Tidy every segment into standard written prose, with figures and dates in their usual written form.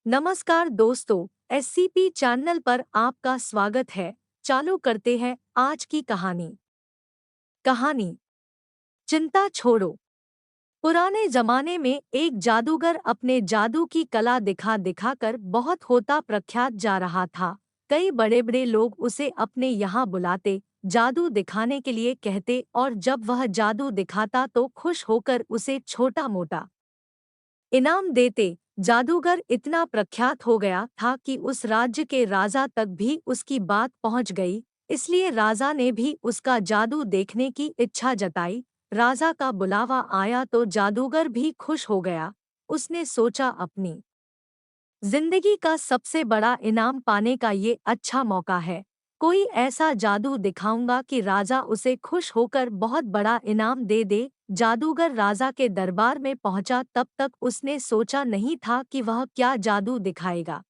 नमस्कार दोस्तों, SCP channel पर आपका स्वागत है। चालू करते हैं आज की कहानी। चिंता छोड़ो। पुराने जमाने में एक जादूगर अपने जादू की कला दिखा दिखाकर बहुत होता प्रख्यात जा रहा था। कई बड़े बड़े लोग उसे अपने यहाँ बुलाते, जादू दिखाने के लिए कहते और जब वह जादू दिखाता तो खुश होकर उसे छोटा मोटा इनाम देते। जादूगर इतना प्रख्यात हो गया था कि उस राज्य के राजा तक भी उसकी बात पहुंच गई, इसलिए राजा ने भी उसका जादू देखने की इच्छा जताई। राजा का बुलावा आया तो जादूगर भी खुश हो गया। उसने सोचा अपनी जिंदगी का सबसे बड़ा इनाम पाने का ये अच्छा मौका है। कोई ऐसा जादू दिखाऊंगा कि राजा उसे खुश होकर बहुत बड़ा इनाम दे दे। जादूगर राजा के दरबार में पहुंचा, तब तक उसने सोचा नहीं था कि वह क्या जादू दिखाएगा।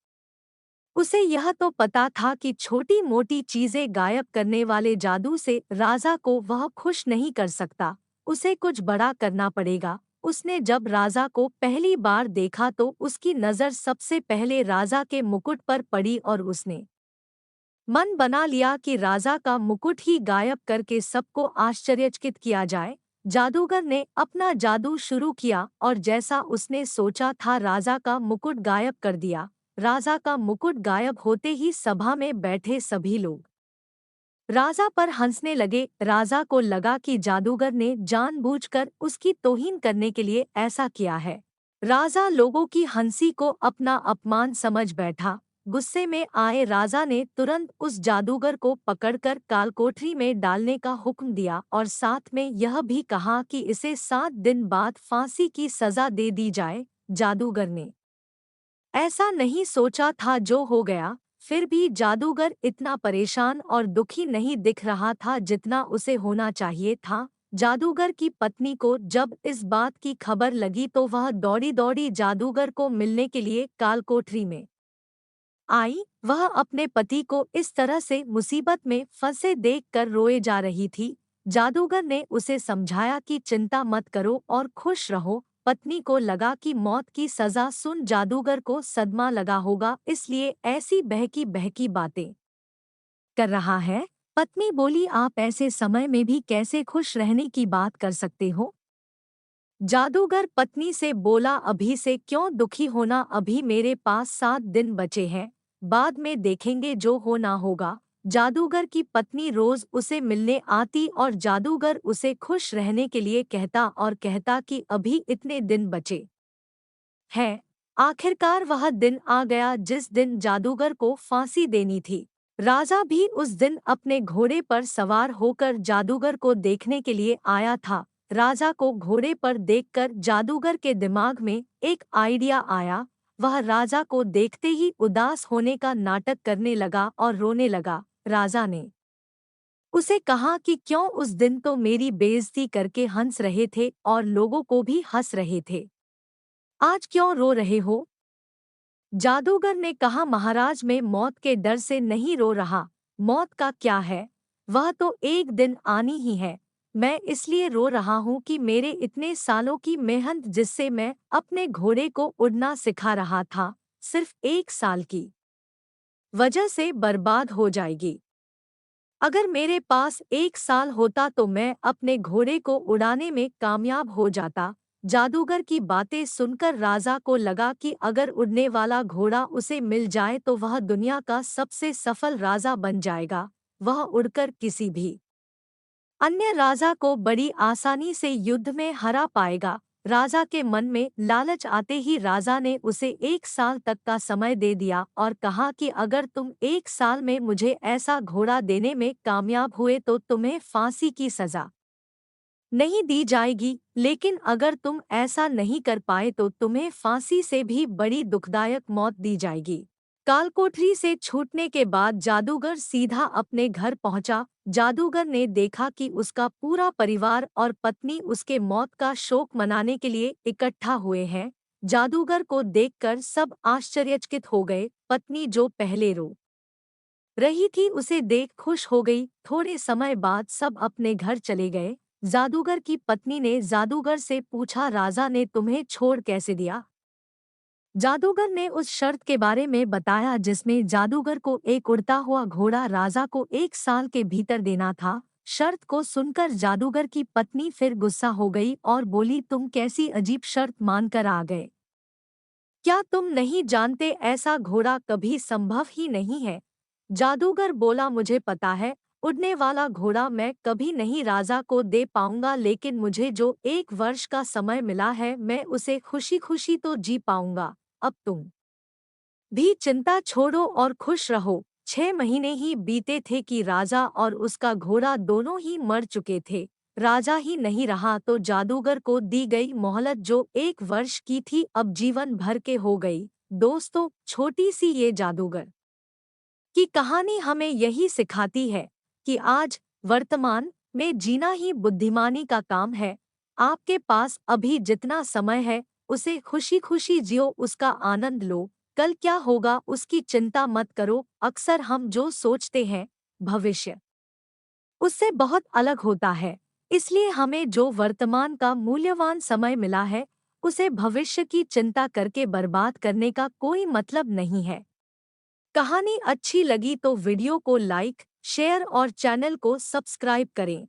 उसे यह तो पता था कि छोटी मोटी चीजें गायब करने वाले जादू से राजा को वह खुश नहीं कर सकता, उसे कुछ बड़ा करना पड़ेगा। उसने जब राजा को पहली बार देखा तो उसकी नज़र सबसे पहले राजा के मुकुट पर पड़ी और उसने मन बना लिया कि राजा का मुकुट ही गायब करके सबको आश्चर्यचकित किया जाए। जादूगर ने अपना जादू शुरू किया और जैसा उसने सोचा था राजा का मुकुट गायब कर दिया। राजा का मुकुट गायब होते ही सभा में बैठे सभी लोग राजा पर हंसने लगे। राजा को लगा कि जादूगर ने जानबूझकर उसकी तौहीन करने के लिए ऐसा किया है। राजा लोगों की हंसी को अपना अपमान समझ बैठा। गुस्से में आए राजा ने तुरंत उस जादूगर को पकड़कर कालकोठरी में डालने का हुक्म दिया और साथ में यह भी कहा कि इसे 7 दिन बाद फांसी की सजा दे दी जाए। जादूगर ने ऐसा नहीं सोचा था जो हो गया। फिर भी जादूगर इतना परेशान और दुखी नहीं दिख रहा था जितना उसे होना चाहिए था। जादूगर की पत्नी को जब इस बात की खबर लगी तो वह दौड़ी दौड़ी जादूगर को मिलने के लिए कालकोठरी में आई। वह अपने पति को इस तरह से मुसीबत में फंसे देखकर रोए जा रही थी। जादूगर ने उसे समझाया कि चिंता मत करो और खुश रहो। पत्नी को लगा कि मौत की सजा सुन जादूगर को सदमा लगा होगा, इसलिए ऐसी बहकी बहकी बातें कर रहा है। पत्नी बोली, आप ऐसे समय में भी कैसे खुश रहने की बात कर सकते हो? जादूगर पत्नी से बोला, अभी से क्यों दुखी होना, अभी मेरे पास 7 दिन बचे हैं, बाद में देखेंगे जो होना होगा। जादूगर की पत्नी रोज उसे मिलने आती और जादूगर उसे खुश रहने के लिए कहता और कहता कि अभी इतने दिन बचे हैं। आखिरकार वह दिन आ गया जिस दिन जादूगर को फांसी देनी थी। राजा भी उस दिन अपने घोड़े पर सवार होकर जादूगर को देखने के लिए आया था। राजा को घोड़े पर देखकर जादूगर के दिमाग में एक आइडिया आया। वह राजा को देखते ही उदास होने का नाटक करने लगा और रोने लगा। राजा ने उसे कहा कि क्यों उस दिन तो मेरी बेइज्जती करके हंस रहे थे और लोगों को भी हंस रहे थे, आज क्यों रो रहे हो? जादूगर ने कहा, महाराज मैं मौत के डर से नहीं रो रहा। मौत का क्या है, वह तो एक दिन आनी ही है। मैं इसलिए रो रहा हूँ कि मेरे इतने सालों की मेहनत जिससे मैं अपने घोड़े को उड़ना सिखा रहा था, सिर्फ 1 साल की वजह से बर्बाद हो जाएगी। अगर मेरे पास 1 साल होता तो मैं अपने घोड़े को उड़ाने में कामयाब हो जाता। जादूगर की बातें सुनकर राजा को लगा कि अगर उड़ने वाला घोड़ा उसे मिल जाए तो वह दुनिया का सबसे सफल राजा बन जाएगा। वह उड़कर किसी भी अन्य राजा को बड़ी आसानी से युद्ध में हरा पाएगा। राजा के मन में लालच आते ही राजा ने उसे 1 साल तक का समय दे दिया और कहा कि अगर तुम 1 साल में मुझे ऐसा घोड़ा देने में कामयाब हुए तो तुम्हें फांसी की सजा नहीं दी जाएगी, लेकिन अगर तुम ऐसा नहीं कर पाए तो तुम्हें फांसी से भी बड़ी दुखदायक मौत दी जाएगी। कालकोठरी से छूटने के बाद जादूगर सीधा अपने घर पहुंचा। जादूगर ने देखा कि उसका पूरा परिवार और पत्नी उसके मौत का शोक मनाने के लिए इकट्ठा हुए हैं। जादूगर को देखकर सब आश्चर्यचकित हो गए। पत्नी जो पहले रो रही थी उसे देख खुश हो गई। थोड़े समय बाद सब अपने घर चले गए। जादूगर की पत्नी ने जादूगर से पूछा, राजा ने तुम्हें छोड़ कैसे दिया? जादूगर ने उस शर्त के बारे में बताया जिसमें जादूगर को एक उड़ता हुआ घोड़ा राजा को 1 साल के भीतर देना था। शर्त को सुनकर जादूगर की पत्नी फिर गुस्सा हो गई और बोली, तुम कैसी अजीब शर्त मानकर आ गए? क्या तुम नहीं जानते ऐसा घोड़ा कभी संभव ही नहीं है? जादूगर बोला, मुझे पता है, उड़ने वाला घोड़ा मैं कभी नहीं राजा को दे पाऊंगा, लेकिन मुझे जो 1 वर्ष का समय मिला है मैं उसे खुशी खुशी तो जी पाऊंगा। अब तुम भी चिंता छोड़ो और खुश रहो। 6 महीने ही बीते थे कि राजा और उसका घोड़ा दोनों ही मर चुके थे। राजा ही नहीं रहा तो जादूगर को दी गई मोहलत जो 1 वर्ष की थी अब जीवन भर के हो गई। दोस्तों, छोटी सी ये जादूगर की कहानी हमें यही सिखाती है कि आज वर्तमान में जीना ही बुद्धिमानी का काम है। आपके पास अभी जितना समय है उसे खुशी खुशी जियो, उसका आनंद लो। कल क्या होगा उसकी चिंता मत करो। अक्सर हम जो सोचते हैं भविष्य उससे बहुत अलग होता है। इसलिए हमें जो वर्तमान का मूल्यवान समय मिला है उसे भविष्य की चिंता करके बर्बाद करने का कोई मतलब नहीं है। कहानी अच्छी लगी तो वीडियो को लाइक, शेयर और चैनल को सब्सक्राइब करें।